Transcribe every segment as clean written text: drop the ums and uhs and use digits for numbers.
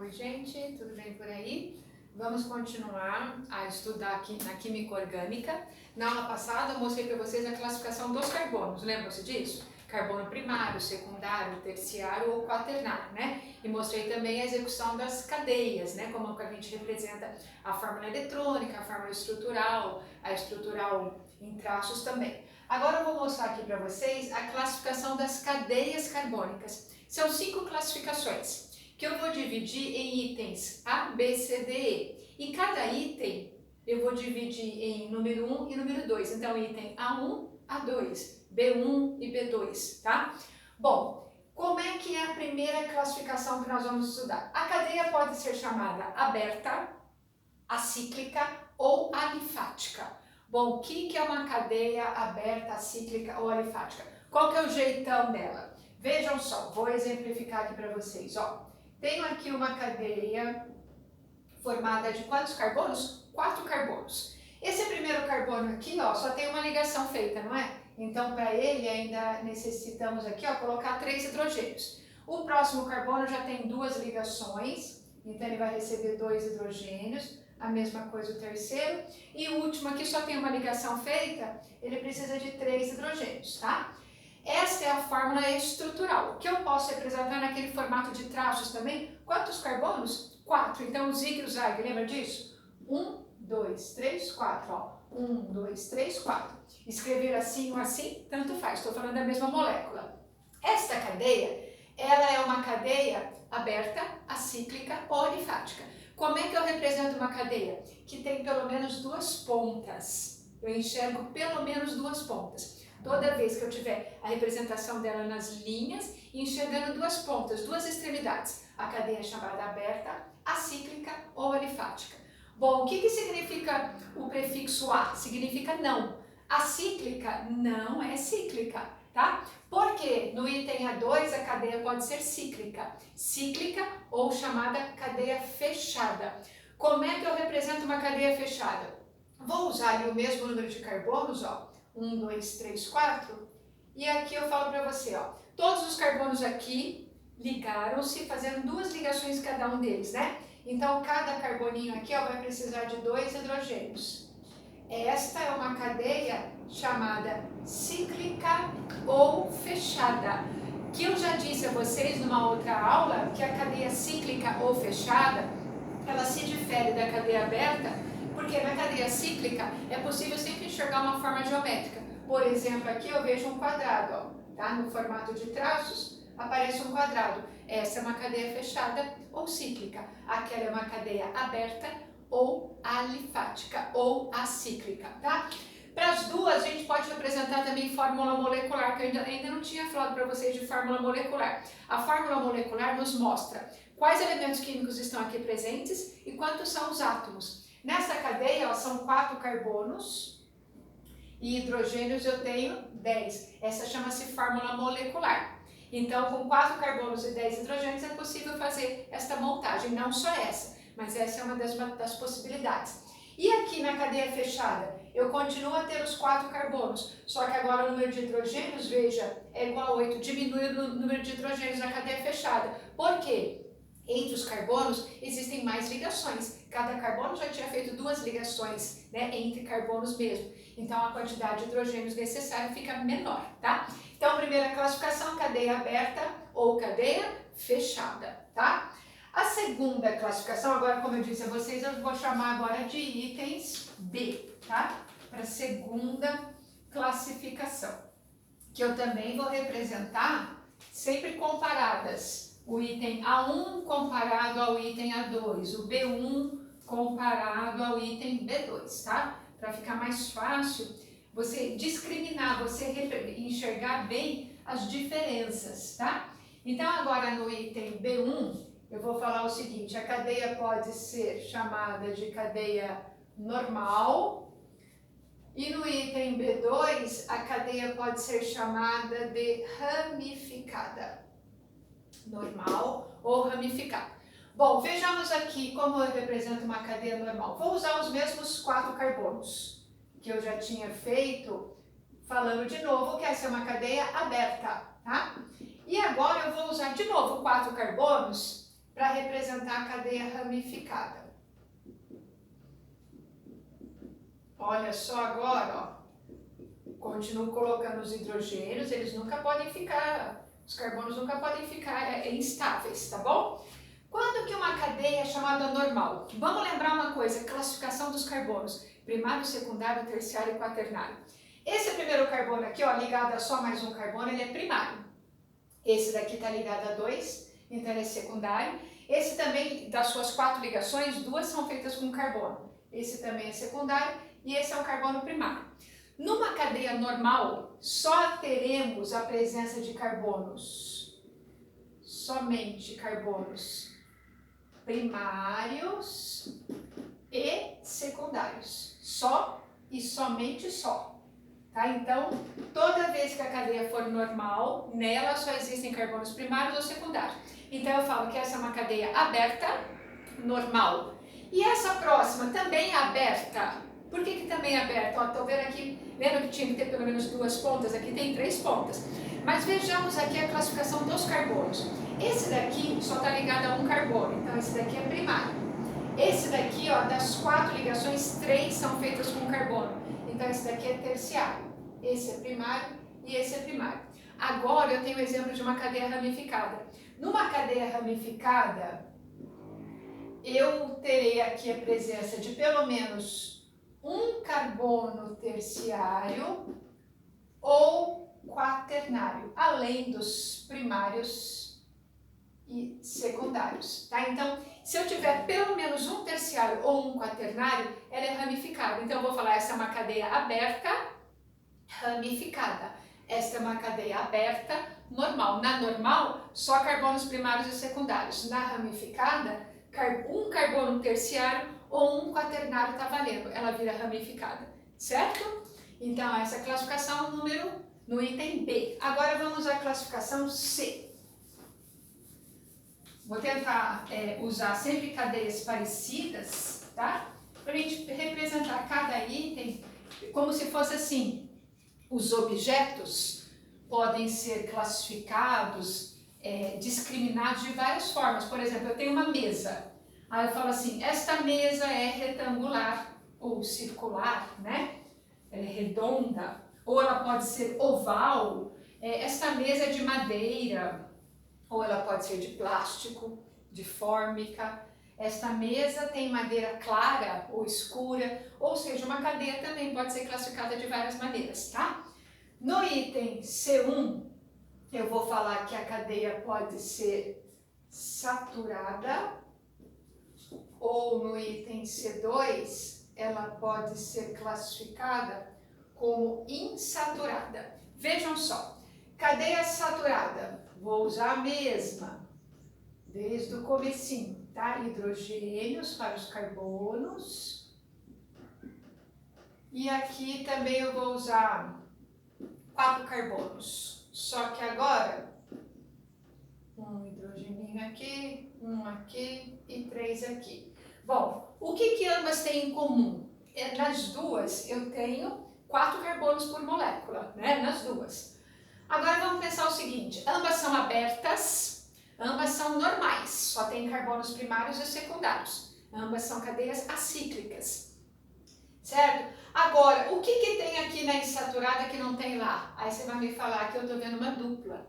Oi, gente, tudo bem por aí? Vamos continuar a estudar aqui na Química Orgânica. Na aula passada eu mostrei para vocês a classificação dos carbonos, lembram-se disso? Carbono primário, secundário, terciário ou quaternário, né? E mostrei também a execução das cadeias, né? Como que a gente representa a fórmula eletrônica, a fórmula estrutural, a estrutural em traços também. Agora eu vou mostrar aqui para vocês a classificação das cadeias carbônicas. São 5 classificações que eu vou dividir em itens A, B, C, D, E. E cada item eu vou dividir em número 1 e número 2. Então, item A1, A2, B1 e B2, tá? Bom, como é que é a primeira classificação que nós vamos estudar? A cadeia pode ser chamada aberta, acíclica ou alifática. Bom, o que é uma cadeia aberta, acíclica ou alifática? Qual que é o jeitão dela? Vejam só, vou exemplificar aqui para vocês, ó. Tenho aqui uma cadeia formada de quantos carbonos? 4 carbonos. Esse primeiro carbono aqui, ó, só tem uma ligação feita, não é? Então, para ele ainda necessitamos aqui, ó, colocar 3 hidrogênios. O próximo carbono já tem 2 ligações, então ele vai receber 2 hidrogênios. A mesma coisa o terceiro. E o último aqui só tem uma ligação feita, ele precisa de 3 hidrogênios, tá? Essa é a fórmula estrutural, que eu posso representar naquele formato de traços também. Quantos carbonos? 4. Então, o Zig e o Zag, lembra disso? 1, 2, 3, 4. Ó. 1, 2, 3, 4. Escrever assim ou assim, tanto faz. Estou falando da mesma molécula. Esta cadeia, ela é uma cadeia aberta, acíclica ou alifática. Como é que eu represento uma cadeia? Que tem pelo menos 2 pontas. Eu enxergo pelo menos 2 pontas. Toda vez que eu tiver a representação dela nas linhas, enxergando 2 pontas, 2 extremidades. A cadeia é chamada aberta, acíclica ou alifática. Bom, o que significa o prefixo A? Significa não. Acíclica não é cíclica, tá? Porque no item A2 a cadeia pode ser cíclica. Cíclica ou chamada cadeia fechada. Como é que eu represento uma cadeia fechada? Vou usar ali o mesmo número de carbonos, ó. 1, 2, 3, 4. E aqui eu falo para você, ó. Todos os carbonos aqui ligaram-se, fazendo 2 ligações cada um deles, né? Então, cada carboninho aqui, ó, vai precisar de 2 hidrogênios. Esta é uma cadeia chamada cíclica ou fechada. Que eu já disse a vocês numa outra aula, que a cadeia cíclica ou fechada, ela se difere da cadeia aberta, porque na cadeia cíclica é possível sempre enxergar uma forma geométrica. Por exemplo, aqui eu vejo um quadrado, ó, tá? No formato de traços aparece um quadrado. Essa é uma cadeia fechada ou cíclica. Aquela é uma cadeia aberta ou alifática ou acíclica, tá? Para as duas, a gente pode representar também fórmula molecular, que eu ainda não tinha falado para vocês de fórmula molecular. A fórmula molecular nos mostra quais elementos químicos estão aqui presentes e quantos são os átomos. Nessa cadeia, ó, são 4 carbonos e hidrogênios eu tenho 10. Essa chama-se fórmula molecular. Então, com 4 carbonos e 10 hidrogênios é possível fazer esta montagem, não só essa, mas essa é uma das possibilidades. E aqui na cadeia fechada, eu continuo a ter os 4 carbonos, só que agora o número de hidrogênios, veja, é igual a 8, diminui o número de hidrogênios na cadeia fechada. Por quê? Entre os carbonos existem mais ligações. Cada carbono já tinha feito 2 ligações, né, entre carbonos mesmo. Então a quantidade de hidrogênios necessária fica menor, tá? Então, primeira classificação, cadeia aberta ou cadeia fechada, tá? A segunda classificação, agora como eu disse a vocês, eu vou chamar agora de itens B, tá? Para a segunda classificação, que eu também vou representar sempre comparadas. O item A1 comparado ao item A2, o B1 comparado ao item B2, tá? Para ficar mais fácil você discriminar, você enxergar bem as diferenças, tá? Então agora no item B1 eu vou falar o seguinte, a cadeia pode ser chamada de cadeia normal e no item B2 a cadeia pode ser chamada de ramificada. Normal ou ramificada. Bom, vejamos aqui como eu represento uma cadeia normal. Vou usar os mesmos 4 carbonos que eu já tinha feito, falando de novo que essa é uma cadeia aberta, tá? E agora eu vou usar de novo 4 carbonos para representar representar a cadeia ramificada. Olha só agora, ó. Continuo colocando os hidrogênios, eles nunca podem ficar, os carbonos nunca podem ficar instáveis, tá bom? Quando que uma cadeia é chamada normal? Vamos lembrar uma coisa, classificação dos carbonos, primário, secundário, terciário e quaternário. Esse primeiro carbono aqui, ó, ligado a só mais um carbono, ele é primário. Esse daqui está ligado a 2, então ele é secundário. Esse também, das suas 4 ligações, 2 são feitas com carbono. Esse também é secundário e esse é um carbono primário. Numa cadeia normal, só teremos a presença de carbonos, somente carbonos primários e secundários. Só e somente só. Tá? Então, toda vez que a cadeia for normal, nela só existem carbonos primários ou secundários. Então, eu falo que essa é uma cadeia aberta, normal. E essa próxima também é aberta. Por que também é aberta? Estou vendo aqui, lembra que tinha que ter pelo menos 2 pontas? Aqui tem 3 pontas. Mas vejamos aqui a classificação dos carbonos. Esse daqui só está ligado a um carbono, então esse daqui é primário. Esse daqui, ó, das 4 ligações, 3 são feitas com carbono. Então esse daqui é terciário. Esse é primário e esse é primário. Agora eu tenho o exemplo de uma cadeia ramificada. Numa cadeia ramificada, eu terei aqui a presença de pelo menos um carbono terciário ou quaternário, além dos primários e secundários, tá? Então, se eu tiver pelo menos um terciário ou um quaternário, ela é ramificada. Então, eu vou falar, essa é uma cadeia aberta, ramificada. Esta é uma cadeia aberta, normal. Na normal, só carbonos primários e secundários. Na ramificada, um carbono terciário ou um quaternário está valendo. Ela vira ramificada, certo? Então, essa é a classificação no item B. Agora, vamos à classificação C. Vou tentar usar sempre cadeias parecidas, tá? Para a gente representar cada item como se fosse assim. Os objetos podem ser classificados, discriminados de várias formas. Por exemplo, eu tenho uma mesa. Aí eu falo assim, esta mesa é retangular ou circular, né? Ela é redonda. Ou ela pode ser oval. Esta mesa é de madeira. Ou ela pode ser de plástico, de fórmica. Esta mesa tem madeira clara ou escura, ou seja, uma cadeia também pode ser classificada de várias maneiras, tá? No item C1, eu vou falar que a cadeia pode ser saturada, ou no item C2, ela pode ser classificada como insaturada. Vejam só, cadeia saturada. Vou usar a mesma, desde o comecinho, tá? Hidrogênios para os carbonos. E aqui também eu vou usar 4 carbonos. Só que agora, um hidrogeninho aqui, um aqui e 3 aqui. Bom, o que ambas têm em comum? Nas duas eu tenho 4 carbonos por molécula, né? Nas duas. Agora vamos pensar o seguinte, ambas são abertas, ambas são normais, só tem carbonos primários e secundários. Ambas são cadeias acíclicas, certo? Agora, o que tem aqui na insaturada que não tem lá? Aí você vai me falar que eu estou vendo uma dupla.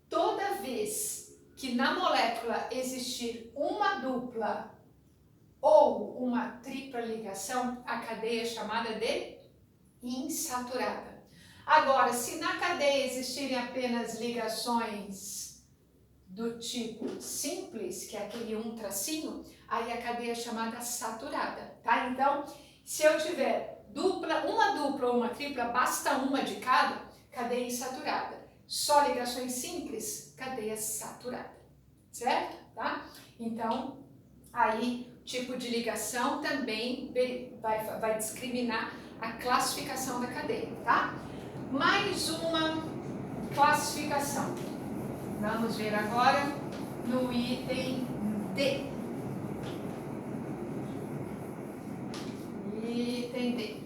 Toda vez que na molécula existir uma dupla ou uma tripla ligação, a cadeia é chamada de insaturada. Agora, se na cadeia existirem apenas ligações do tipo simples, que é aquele um tracinho, aí a cadeia é chamada saturada, tá? Então, se eu tiver uma dupla ou uma tripla, basta uma de cada, cadeia insaturada. Só ligações simples, cadeia saturada, certo? Tá? Então, aí, tipo de ligação também vai discriminar a classificação da cadeia, tá? Mais uma classificação. Vamos ver agora no item D. Item D.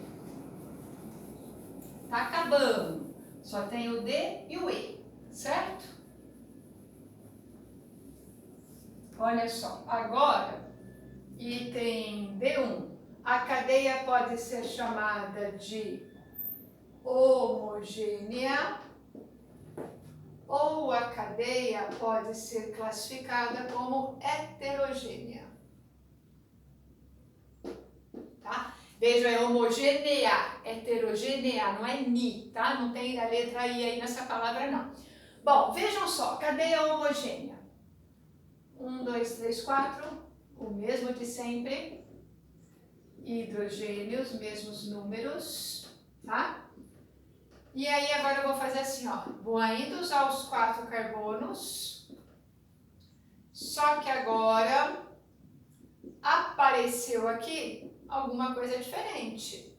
Tá acabando. Só tem o D e o E, certo? olha só, agora, item D1. A cadeia pode ser chamada de homogênea ou a cadeia pode ser classificada como heterogênea. Tá? Veja, é homogênea, heterogênea, não é ni, tá? Não tem a letra I aí nessa palavra, não. Bom, vejam só, cadeia homogênea. 1, 2, 3, 4, o mesmo de sempre. Hidrogênios, mesmos números, tá? E aí agora eu vou fazer assim, ó. Vou ainda usar os 4 carbonos, só que agora apareceu aqui alguma coisa diferente.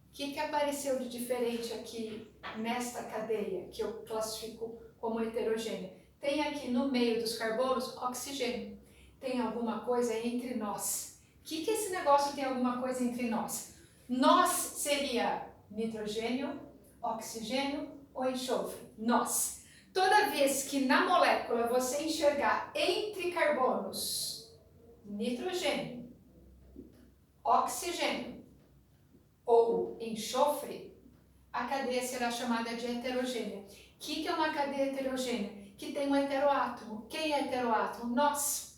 O que apareceu de diferente aqui nesta cadeia, que eu classifico como heterogênea? Tem aqui no meio dos carbonos oxigênio. Tem alguma coisa entre nós. O que esse negócio tem alguma coisa entre nós? Nós seria nitrogênio, oxigênio ou enxofre? Nós. Toda vez que na molécula você enxergar entre carbonos nitrogênio, oxigênio ou enxofre, a cadeia será chamada de heterogênea. O que é uma cadeia heterogênea? Que tem um heteroátomo. Quem é heteroátomo? Nós.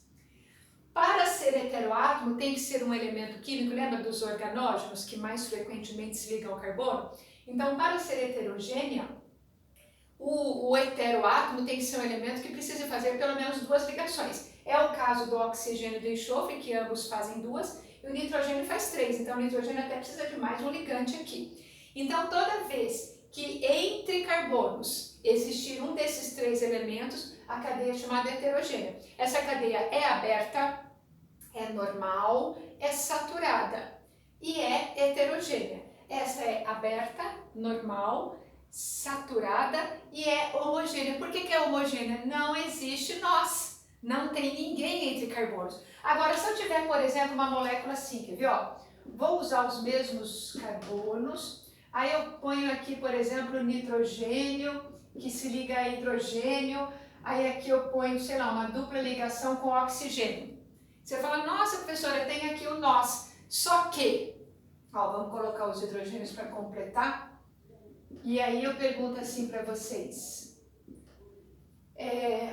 Para ser heteroátomo tem que ser um elemento químico, lembra dos organógenos que mais frequentemente se ligam ao carbono? Então, para ser heterogênea, o heteroátomo tem que ser um elemento que precisa fazer pelo menos 2 ligações. É o caso do oxigênio e do enxofre, que ambos fazem 2, e o nitrogênio faz 3, então o nitrogênio até precisa de mais um ligante aqui. Então, toda vez que entre carbonos existir um desses 3 elementos, a cadeia é chamada heterogênea. Essa cadeia é aberta, é normal, é saturada e é heterogênea. Essa é aberta, normal, saturada e é homogênea. Por que é homogênea? Não existe nós, não tem ninguém entre carbonos. Agora, se eu tiver, por exemplo, uma molécula assim, quer ver? Ó? Vou usar os mesmos carbonos, aí eu ponho aqui, por exemplo, nitrogênio, que se liga a hidrogênio, aí aqui eu ponho, sei lá, uma dupla ligação com oxigênio. Você fala, nossa professora, tem aqui o nós, só que, ó, vamos colocar os hidrogênios para completar, e aí eu pergunto assim para vocês,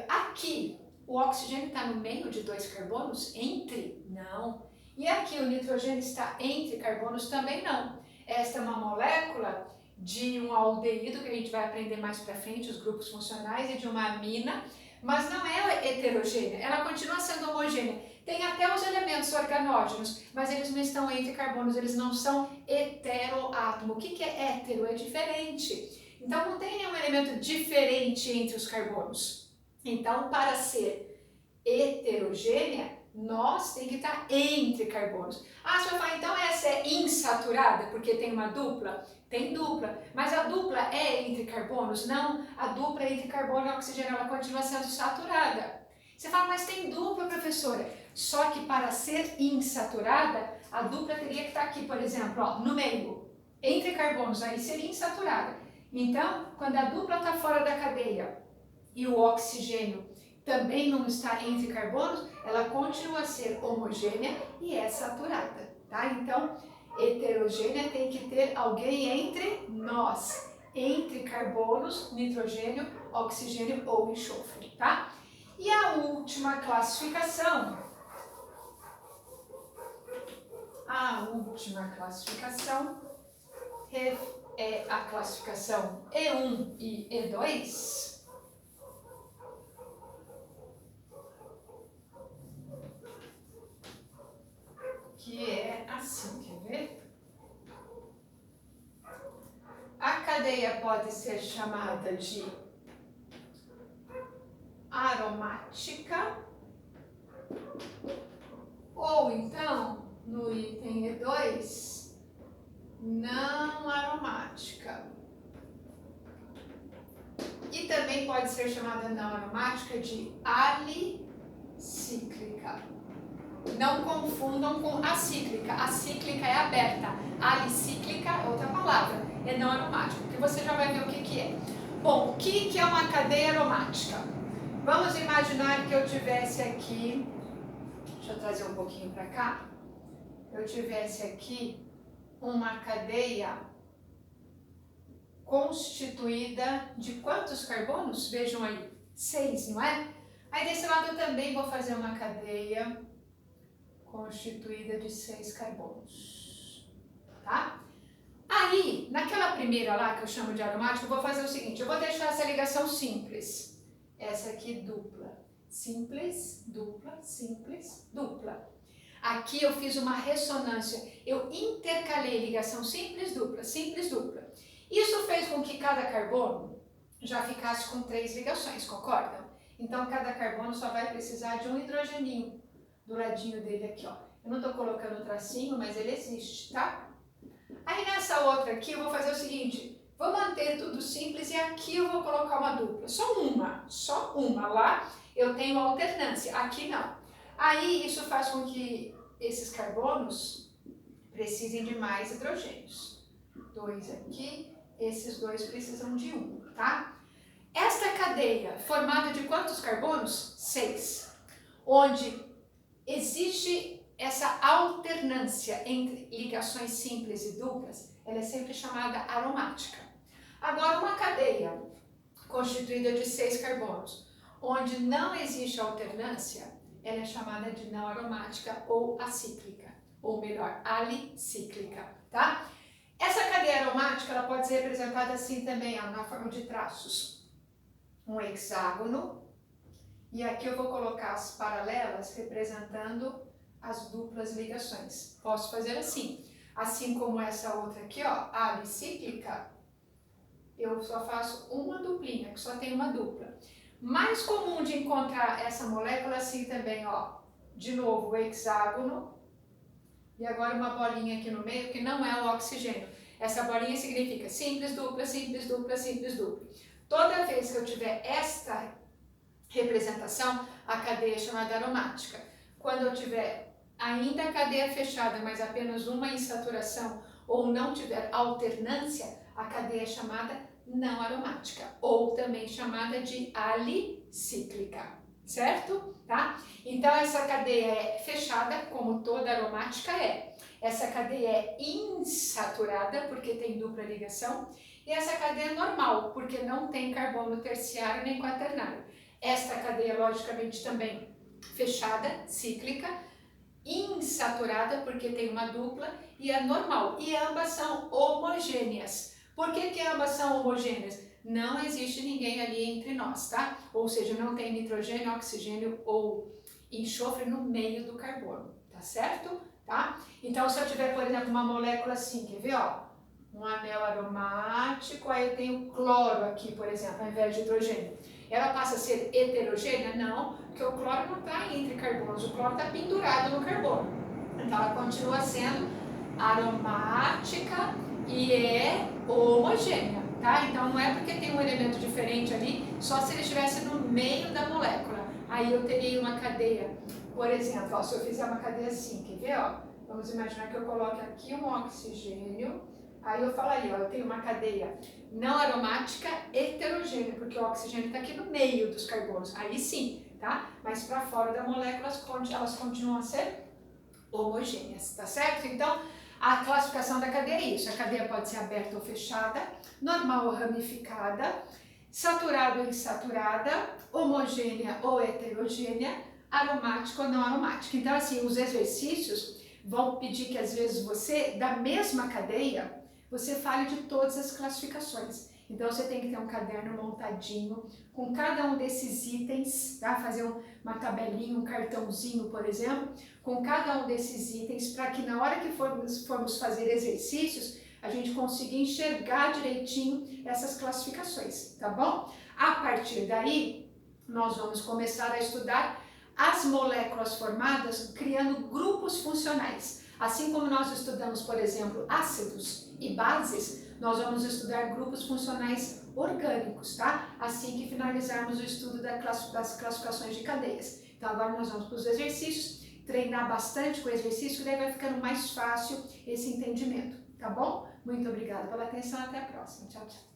aqui o oxigênio está no meio de 2 carbonos? Entre? Não. E aqui o nitrogênio está entre carbonos? Também não. Esta é uma molécula de um aldeído, que a gente vai aprender mais para frente, os grupos funcionais, e de uma amina, mas não é heterogênea, ela continua sendo homogênea. Tem até os elementos organógenos, mas eles não estão entre carbonos, eles não são heteroátomo. O que é hétero? É diferente. Então não tem nenhum elemento diferente entre os carbonos. Então, para ser heterogênea, nós tem que estar entre carbonos. Ah, você vai falar, então essa é insaturada, porque tem uma dupla? Tem dupla, mas a dupla é entre carbonos? Não, a dupla é entre carbono e oxigênio, ela continua sendo saturada. Você fala, mas tem dupla, professora. Só que para ser insaturada, a dupla teria que estar aqui, por exemplo, ó, no meio, entre carbonos, aí seria insaturada. Então, quando a dupla está fora da cadeia e o oxigênio também não está entre carbonos, ela continua a ser homogênea e é saturada, tá? Então, heterogênea tem que ter alguém entre nós, entre carbonos, nitrogênio, oxigênio ou enxofre, tá? E a última classificação, é a classificação E1 e E2, que é assim, quer ver? A cadeia pode ser chamada de aromática, ou então, no item E2, não aromática. E também pode ser chamada não aromática de alicíclica. Não confundam com acíclica. Acíclica é aberta. Alicíclica é outra palavra. É não aromática, que você já vai ver o que é. Bom, o que é uma cadeia aromática? Vamos imaginar que eu tivesse aqui deixa eu trazer um pouquinho para cá, eu tivesse aqui uma cadeia constituída de quantos carbonos? Vejam aí, 6, não é? Aí desse lado eu também vou fazer uma cadeia constituída de 6 carbonos, tá? Aí, naquela primeira lá, que eu chamo de aromática, eu vou fazer o seguinte, eu vou deixar essa ligação simples, essa aqui dupla, simples, dupla, simples, dupla. Aqui eu fiz uma ressonância, eu intercalei ligação simples, dupla, simples, dupla. Isso fez com que cada carbono já ficasse com 3 ligações, concordam? Então, cada carbono só vai precisar de um hidrogeninho do ladinho dele aqui, ó. Eu não estou colocando o tracinho, mas ele existe, tá? Aí nessa outra aqui eu vou fazer o seguinte, vou manter tudo simples e aqui eu vou colocar uma dupla, só uma. Lá eu tenho alternância, aqui não. Aí isso faz com que esses carbonos precisem de mais hidrogênios. 2 aqui, esses 2 precisam de 1, tá? Esta cadeia formada de quantos carbonos? 6. Onde existe essa alternância entre ligações simples e duplas, ela é sempre chamada aromática. Agora, uma cadeia constituída de 6 carbonos, onde não existe alternância, ela é chamada de não aromática ou acíclica, ou melhor, alicíclica, tá? Essa cadeia aromática ela pode ser representada assim também, ó, na forma de traços. Um hexágono, e aqui eu vou colocar as paralelas representando as duplas ligações. Posso fazer assim como essa outra aqui, ó, alicíclica, eu só faço uma duplinha, que só tem uma dupla. Mais comum de encontrar essa molécula assim também, ó, de novo o hexágono, e agora uma bolinha aqui no meio que não é o oxigênio. Essa bolinha significa simples, dupla, simples, dupla, simples, dupla. Toda vez que eu tiver esta representação, a cadeia é chamada aromática. Quando eu tiver ainda a cadeia fechada, mas apenas uma insaturação, ou não tiver alternância, a cadeia é chamada não aromática, ou também chamada de alicíclica, certo? Tá? Então essa cadeia é fechada, como toda aromática é. Essa cadeia é insaturada, porque tem dupla ligação, e essa cadeia é normal, porque não tem carbono terciário nem quaternário. Esta cadeia, logicamente, também fechada, cíclica, insaturada, porque tem uma dupla, e é normal. E ambas são homogêneas. Por que ambas são homogêneas? Não existe ninguém ali entre nós, tá? Ou seja, não tem nitrogênio, oxigênio ou enxofre no meio do carbono, tá certo? Tá? Então, se eu tiver, por exemplo, uma molécula assim, quer ver, ó? Um anel aromático, aí eu tenho cloro aqui, por exemplo, ao invés de hidrogênio. Ela passa a ser heterogênea? Não, porque o cloro não está entre carbonos, o cloro está pendurado no carbono. Então ela continua sendo aromática e é homogênea, tá? Então não é porque tem um elemento diferente ali, só se ele estivesse no meio da molécula. Aí eu teria uma cadeia, por exemplo, ó, se eu fizer uma cadeia assim, quer ver, ó? Vamos imaginar que eu coloque aqui um oxigênio. Aí eu falaria, ó, eu tenho uma cadeia não aromática heterogênea, porque o oxigênio está aqui no meio dos carbonos. Aí sim, tá? Mas para fora da molécula elas continuam a ser homogêneas, tá certo? Então, a classificação da cadeia é isso. A cadeia pode ser aberta ou fechada, normal ou ramificada, saturada ou insaturada, homogênea ou heterogênea, aromática ou não aromática. Então, assim, os exercícios vão pedir que às vezes você, da mesma cadeia, você fale de todas as classificações. Então você tem que ter um caderno montadinho com cada um desses itens, tá? Fazer uma tabelinha, um cartãozinho, por exemplo, com cada um desses itens, para que na hora que formos fazer exercícios, a gente consiga enxergar direitinho essas classificações, tá bom? A partir daí, nós vamos começar a estudar as moléculas formadas criando grupos funcionais. Assim como nós estudamos, por exemplo, ácidos e bases, nós vamos estudar grupos funcionais orgânicos, tá? Assim que finalizarmos o estudo das classificações de cadeias. Então agora nós vamos para os exercícios, treinar bastante com o exercício, que daí vai ficando mais fácil esse entendimento, tá bom? Muito obrigada pela atenção, até a próxima. Tchau, tchau.